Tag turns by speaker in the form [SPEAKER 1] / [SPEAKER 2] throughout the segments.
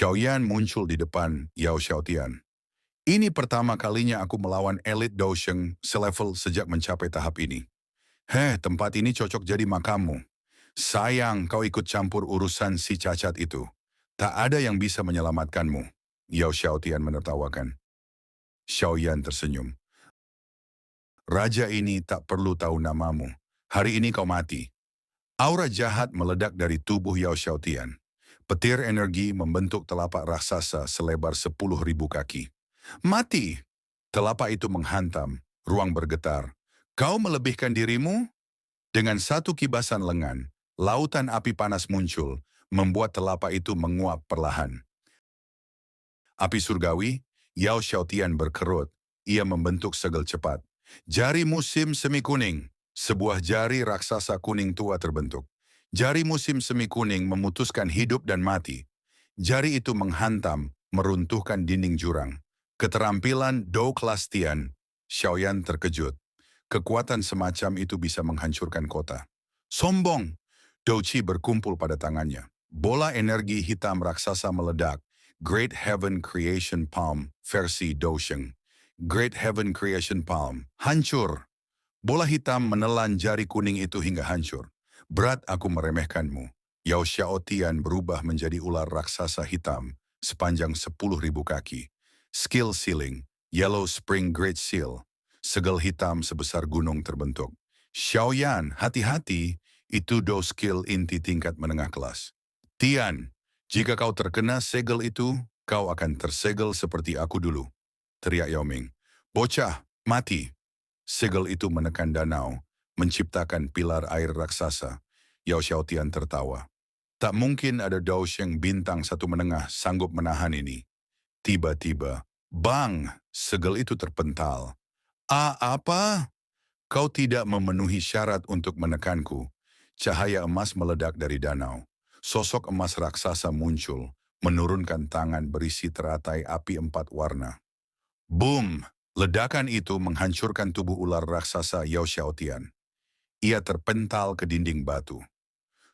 [SPEAKER 1] Xiaoyan muncul di depan Yao Xiaotian. Ini pertama kalinya aku melawan elit Dosheng selevel sejak mencapai tahap ini. Tempat ini cocok jadi makammu. Sayang kau ikut campur urusan si cacat itu. Tak ada yang bisa menyelamatkanmu. Yao Xiaotian menertawakan. Xiaoyan tersenyum. Raja ini tak perlu tahu namamu. Hari ini kau mati. Aura jahat meledak dari tubuh Yao Xiaotian. Petir energi membentuk telapak raksasa selebar 10.000 kaki. Mati! Telapak itu menghantam, ruang bergetar. Kau melebihkan dirimu? Dengan satu kibasan lengan, lautan api panas muncul, membuat telapak itu menguap perlahan. Api surgawi, Yao Xiaotian berkerut. Ia membentuk segel cepat. Jari musim semi kuning. Sebuah jari raksasa kuning tua terbentuk. Jari musim semi kuning memutuskan hidup dan mati. Jari itu menghantam, meruntuhkan dinding jurang. Keterampilan Dou kelas Tian. Xiaoyan terkejut. Kekuatan semacam itu bisa menghancurkan kota. Sombong! Dou Qi berkumpul pada tangannya. Bola energi hitam raksasa meledak. Great Heaven Creation Palm versi Dosheng. Great Heaven Creation Palm. Hancur. Bola hitam menelan jari kuning itu hingga hancur. Berat aku meremehkanmu. Yao Xiaotian berubah menjadi ular raksasa hitam sepanjang 10.000 kaki. Skill Ceiling. Yellow Spring Great Seal. Segel hitam sebesar gunung terbentuk. Xiaoyan, hati-hati. Itu do skill inti tingkat menengah kelas. Tian, jika kau terkena segel itu, kau akan tersegel seperti aku dulu. Teriak Yao Ming. Bocah, mati. Segel itu menekan danau, menciptakan pilar air raksasa. Yao Xiaotian tertawa. Tak mungkin ada Dosheng bintang satu menengah sanggup menahan ini. Tiba-tiba, bang, segel itu terpental. Apa? Kau tidak memenuhi syarat untuk menekanku. Cahaya emas meledak dari danau. Sosok emas raksasa muncul, menurunkan tangan berisi teratai api 4 warna. Boom! Ledakan itu menghancurkan tubuh ular raksasa Yao Xiaotian. Ia terpental ke dinding batu.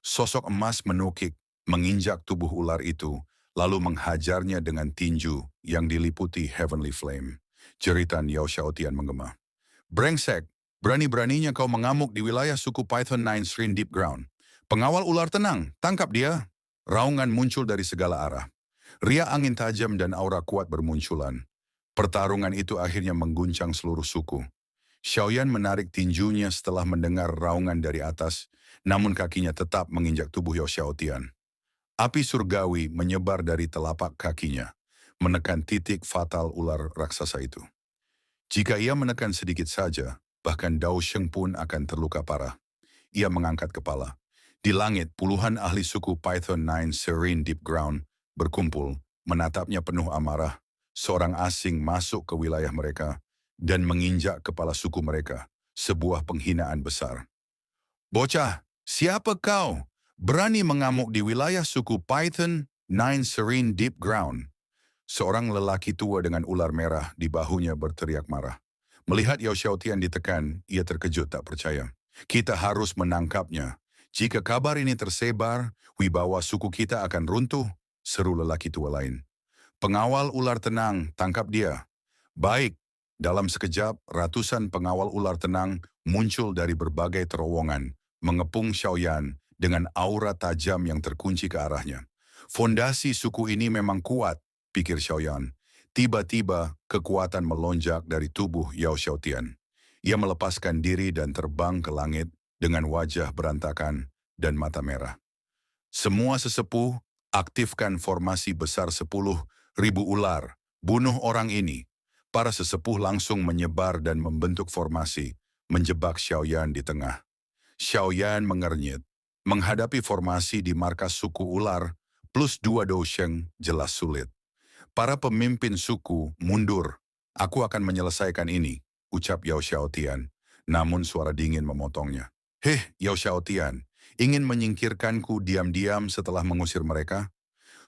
[SPEAKER 1] Sosok emas menukik, menginjak tubuh ular itu, lalu menghajarnya dengan tinju yang diliputi Heavenly Flame. Jeritan Yao Xiaotian menggema. Brengsek, berani-beraninya kau mengamuk di wilayah suku Python Nine Shrine Deep Ground. Pengawal ular tenang, tangkap dia. Raungan muncul dari segala arah. Riak angin tajam dan aura kuat bermunculan. Pertarungan itu akhirnya mengguncang seluruh suku. Xiaoyan menarik tinjunya setelah mendengar raungan dari atas, namun kakinya tetap menginjak tubuh Yao Xiaotian. Api surgawi menyebar dari telapak kakinya, menekan titik fatal ular raksasa itu. Jika ia menekan sedikit saja, bahkan Dao Sheng pun akan terluka parah. Ia mengangkat kepala. Di langit, puluhan ahli suku Python Nine Serene Deep Ground berkumpul, menatapnya penuh amarah. Seorang asing masuk ke wilayah mereka dan menginjak kepala suku mereka. Sebuah penghinaan besar. Bocah, siapa kau? Berani mengamuk di wilayah suku Python Nine Serene Deep Ground. Seorang lelaki tua dengan ular merah di bahunya berteriak marah. Melihat Yao Xiaotian ditekan, ia terkejut tak percaya. Kita harus menangkapnya. Jika kabar ini tersebar, wibawa suku kita akan runtuh, seru lelaki tua lain. Pengawal ular tenang, tangkap dia. Baik, dalam sekejap ratusan pengawal ular tenang muncul dari berbagai terowongan, mengepung Xiaoyan dengan aura tajam yang terkunci ke arahnya. Fondasi suku ini memang kuat, pikir Xiaoyan. Tiba-tiba kekuatan melonjak dari tubuh Yao Xiaotian. Ia melepaskan diri dan terbang ke langit dengan wajah berantakan dan mata merah. Semua sesepuh aktifkan formasi besar 10.000 ular, bunuh orang ini. Para sesepuh langsung menyebar dan membentuk formasi, menjebak Xiaoyan di tengah. Xiaoyan mengernyit. Menghadapi formasi di markas suku ular, plus 2 Dosheng jelas sulit. Para pemimpin suku mundur. Aku akan menyelesaikan ini, ucap Yao Xiaotian. Namun suara dingin memotongnya. Yao Xiaotian, ingin menyingkirkanku diam-diam setelah mengusir mereka?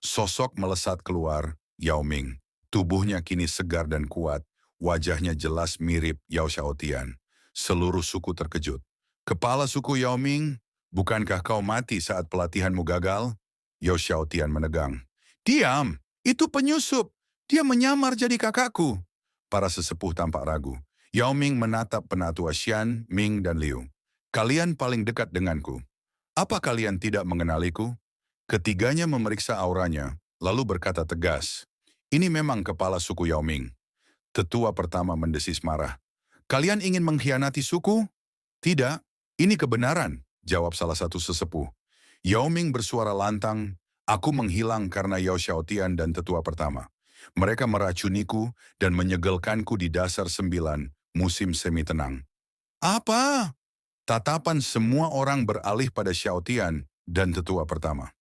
[SPEAKER 1] Sosok melesat keluar, Yao Ming. Tubuhnya kini segar dan kuat, wajahnya jelas mirip Yao Xiaotian. Seluruh suku terkejut. Kepala suku Yao Ming, bukankah kau mati saat pelatihanmu gagal? Yao Xiaotian menegang. Diam! Itu penyusup. Dia menyamar jadi kakakku. Para sesepuh tampak ragu. Yao Ming menatap penatua Xian, Ming, dan Liu. Kalian paling dekat denganku. Apa kalian tidak mengenaliku? Ketiganya memeriksa auranya, lalu berkata tegas. Ini memang kepala suku Yao Ming. Tetua pertama mendesis marah. Kalian ingin mengkhianati suku? Tidak, ini kebenaran, jawab salah satu sesepuh. Yao Ming bersuara lantang, aku menghilang karena Yao Xiaotian dan tetua pertama. Mereka meracuniku dan menyegelkanku di dasar 9, musim semi tenang. Apa? Tatapan semua orang beralih pada Xiaotian dan tetua pertama.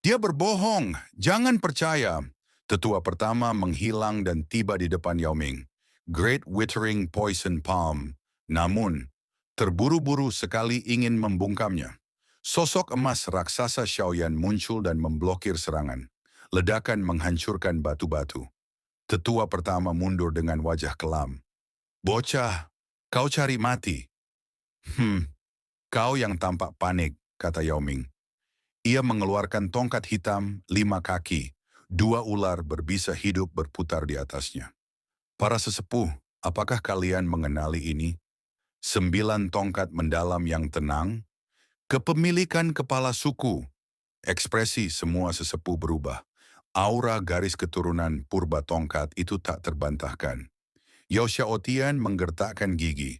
[SPEAKER 1] Dia berbohong, jangan percaya. Tetua pertama menghilang dan tiba di depan Yao Ming. Great Withering Poison Palm. Namun, terburu-buru sekali ingin membungkamnya. Sosok emas raksasa Xiaoyan muncul dan memblokir serangan. Ledakan menghancurkan batu-batu. Tetua pertama mundur dengan wajah kelam. Bocah, kau cari mati. Hmm, kau yang tampak panik, kata Yao Ming. Ia mengeluarkan tongkat hitam 5 kaki. 2 ular berbisa hidup berputar di atasnya. Para sesepuh, apakah kalian mengenali ini? 9 tongkat mendalam yang tenang, kepemilikan kepala suku. Ekspresi semua sesepuh berubah. Aura garis keturunan purba tongkat itu tak terbantahkan. Yao Xiaotian menggertakkan gigi.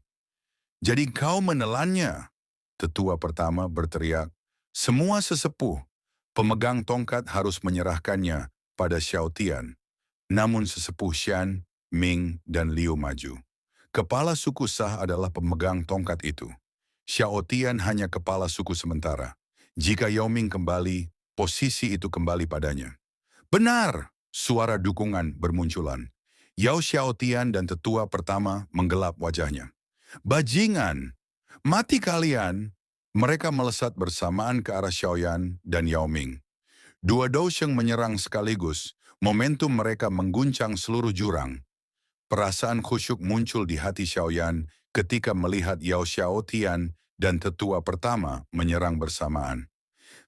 [SPEAKER 1] Jadi kau menelannya? Tetua pertama berteriak. Semua sesepuh, pemegang tongkat harus menyerahkannya pada Xiaotian. Namun sesepuh Xian, Ming, dan Liu maju. Kepala suku sah adalah pemegang tongkat itu. Xiaotian hanya kepala suku sementara. Jika Yao Ming kembali, posisi itu kembali padanya. Benar! Suara dukungan bermunculan. Yao Xiaotian dan tetua pertama menggelap wajahnya. Bajingan! Mati kalian! Mereka melesat bersamaan ke arah Xiaoyan dan Yao Ming. 2 Dousheng menyerang sekaligus, momentum mereka mengguncang seluruh jurang. Perasaan khusyuk muncul di hati Xiaoyan ketika melihat Yao Xiaotian dan tetua pertama menyerang bersamaan.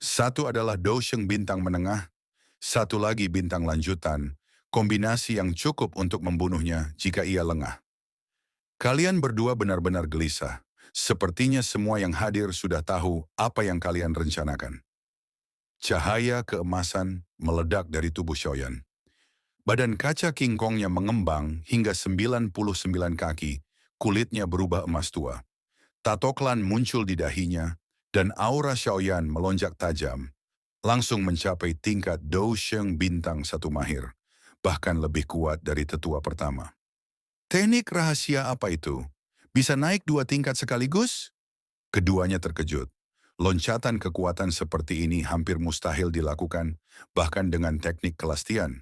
[SPEAKER 1] Satu adalah Dousheng bintang menengah, satu lagi bintang lanjutan, kombinasi yang cukup untuk membunuhnya jika ia lengah. Kalian berdua benar-benar gelisah. Sepertinya semua yang hadir sudah tahu apa yang kalian rencanakan. Cahaya keemasan meledak dari tubuh Xiaoyan. Badan kaca King Kongnya mengembang hingga 99 kaki, kulitnya berubah emas tua. Tatoklan muncul di dahinya, dan aura Xiaoyan melonjak tajam, langsung mencapai tingkat Dousheng bintang 1 mahir, bahkan lebih kuat dari tetua pertama. Teknik rahasia apa itu? Bisa naik 2 tingkat sekaligus? Keduanya terkejut. Loncatan kekuatan seperti ini hampir mustahil dilakukan, bahkan dengan teknik kelastian.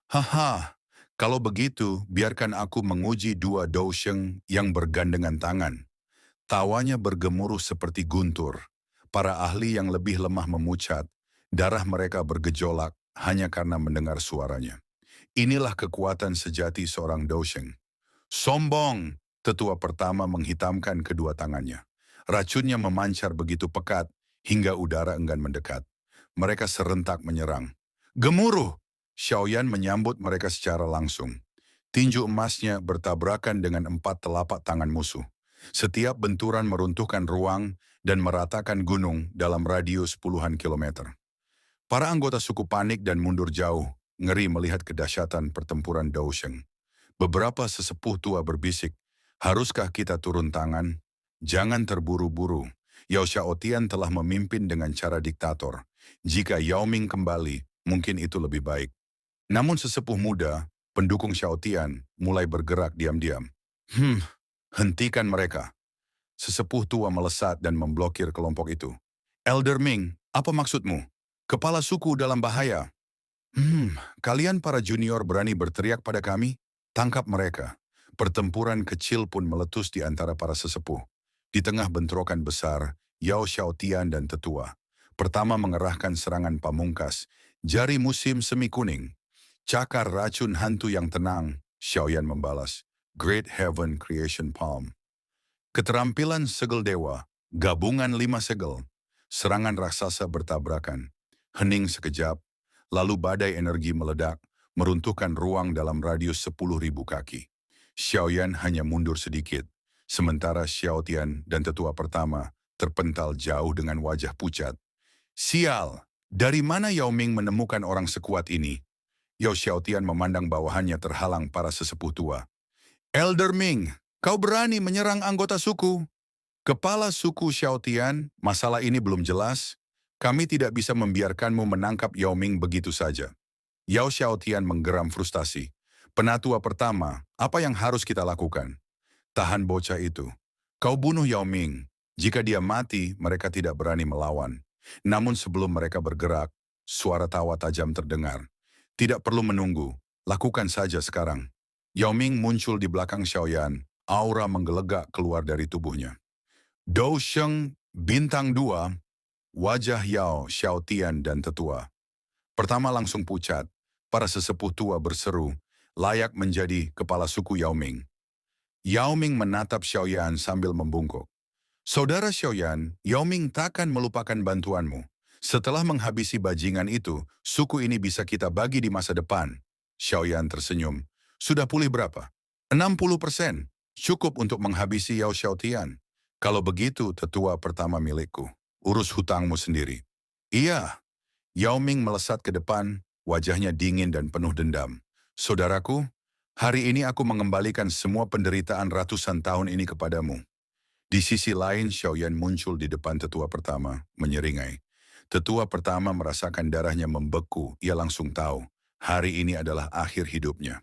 [SPEAKER 1] Haha, kalau begitu biarkan aku menguji 2 Dousheng yang bergandengan tangan. Tawanya bergemuruh seperti guntur. Para ahli yang lebih lemah memucat, darah mereka bergejolak hanya karena mendengar suaranya. Inilah kekuatan sejati seorang Dousheng. Sombong! Tetua pertama menghitamkan kedua tangannya. Racunnya memancar begitu pekat hingga udara enggan mendekat. Mereka serentak menyerang. Gemuruh! Xiaoyan menyambut mereka secara langsung. Tinju emasnya bertabrakan dengan 4 telapak tangan musuh. Setiap benturan meruntuhkan ruang dan meratakan gunung dalam radius puluhan kilometer. Para anggota suku panik dan mundur jauh, ngeri melihat kedahsyatan pertempuran Dousheng. Beberapa sesepuh tua berbisik, haruskah kita turun tangan? Jangan terburu-buru. Yao Xiaotian telah memimpin dengan cara diktator. Jika Yao Ming kembali, mungkin itu lebih baik. Namun sesepuh muda, pendukung Xiaotian, mulai bergerak diam-diam. Hentikan mereka. Sesepuh tua melesat dan memblokir kelompok itu. Elder Ming, apa maksudmu? Kepala suku dalam bahaya. Kalian para junior berani berteriak pada kami? Tangkap mereka. Pertempuran kecil pun meletus di antara para sesepuh. Di tengah bentrokan besar, Yao Xiaotian dan tetua. Pertama mengerahkan serangan pamungkas, jari musim semi kuning. Cakar racun hantu yang tenang, Xiaoyan membalas. Great Heaven Creation Palm. Keterampilan segel dewa, gabungan 5 segel. Serangan raksasa bertabrakan. Hening sekejap, lalu badai energi meledak, meruntuhkan ruang dalam radius 10.000 kaki. Xiaoyan hanya mundur sedikit, sementara Xiao Tian dan tetua pertama terpental jauh dengan wajah pucat. Sial, dari mana Yao Ming menemukan orang sekuat ini? Yao Xiaotian memandang bawahannya terhalang para sesepuh tua. Elder Ming, kau berani menyerang anggota suku? Kepala suku Xiaotian, masalah ini belum jelas. Kami tidak bisa membiarkanmu menangkap Yao Ming begitu saja. Yao Xiaotian menggeram frustasi. Penatua pertama, apa yang harus kita lakukan? Tahan bocah itu. Kau bunuh Yao Ming. Jika dia mati, mereka tidak berani melawan. Namun sebelum mereka bergerak, suara tawa tajam terdengar. Tidak perlu menunggu, lakukan saja sekarang. Yao Ming muncul di belakang Xiaoyan, aura menggelegak keluar dari tubuhnya. Dou Sheng, bintang 2, wajah Yao, Xiaotian dan tetua. Pertama langsung pucat, para sesepuh tua berseru, layak menjadi kepala suku Yao Ming. Yao Ming menatap Xiaoyan sambil membungkuk. Saudara Xiaoyan, Yao Ming takkan melupakan bantuanmu. Setelah menghabisi bajingan itu, suku ini bisa kita bagi di masa depan. Xiaoyan tersenyum. Sudah pulih berapa? 60%. Cukup untuk menghabisi Yao Xiaotian. Kalau begitu, tetua pertama milikku. Urus hutangmu sendiri. Iya. Yao Ming melesat ke depan, wajahnya dingin dan penuh dendam. Saudaraku, hari ini aku mengembalikan semua penderitaan ratusan tahun ini kepadamu. Di sisi lain, Xiaoyan muncul di depan tetua pertama, menyeringai. Tetua pertama merasakan darahnya membeku, ia langsung tahu, hari ini adalah akhir hidupnya.